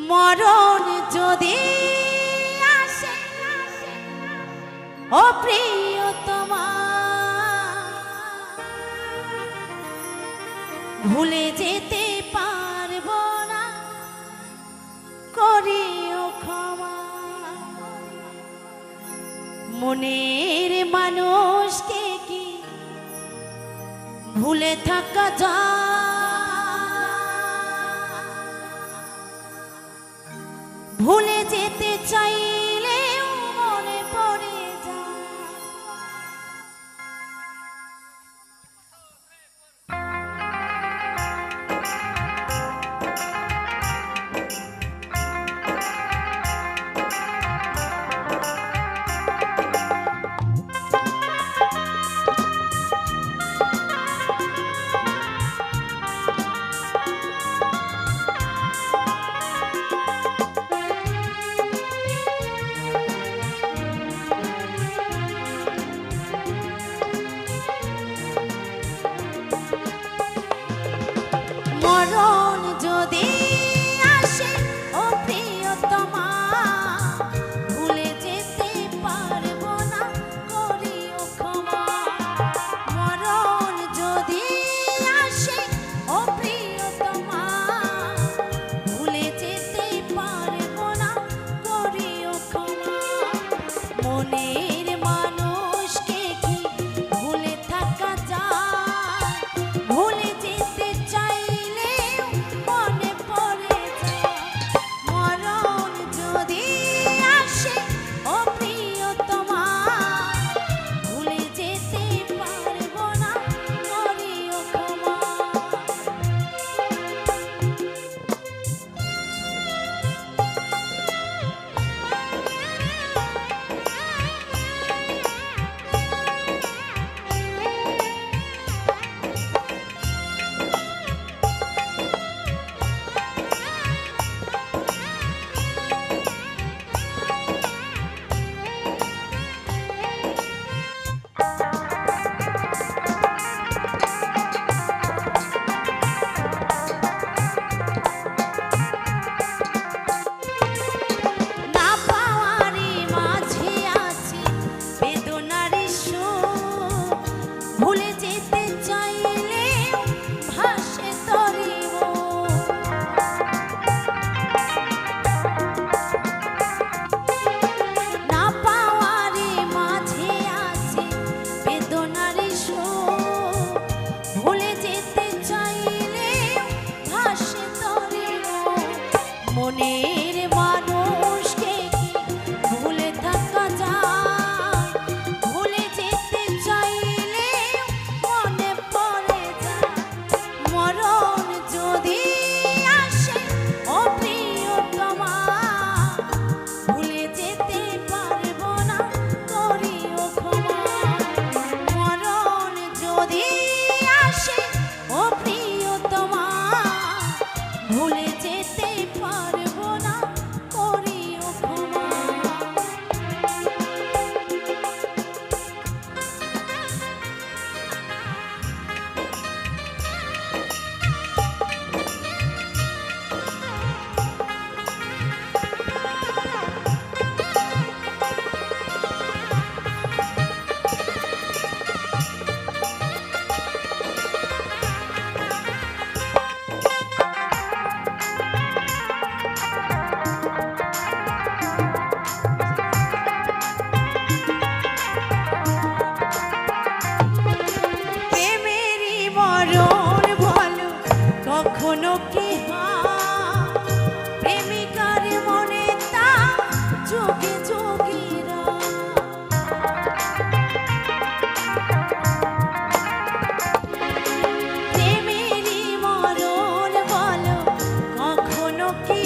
মরণ যদি আসে ও প্রিয়তমা, ভুলে যেতে পারবো না, করিও ক্ষমা। মনের মানুষকে কি ভুলে থাকা যায়? ভুলে যেতে চাইলেও মনে পড়ে যায়। মরণ যদি আসে ও প্রিয়তমা, ভুলে যেতে পারবো না, করিও ক্ষমা। মরণ যদি আসে ও প্রিয়তমা, ভুলে যেতে পারবো না, করিও ক্ষমা। মনের মানুষকে কি ভুলে থাকা যায়? ভুলে যেতে চাই মনের মানুষকে কি ভুলে থাকা যায়? ভুলে যেতে চাইলে মনে পড়ে যায়। মরণ যদি আসে ও প্রিয়তমা, ভুলে যেতে পারবো না, করিও ক্ষমা। মরণ যদি আসে ও প্রিয়তমা, ভুলে যেতে পারবো না, করিও ক্ষমা। কখনো কি প্রেমিকার মনে তা যোগে যোগীরা, প্রেমেরই মরণ বলো কখনো কি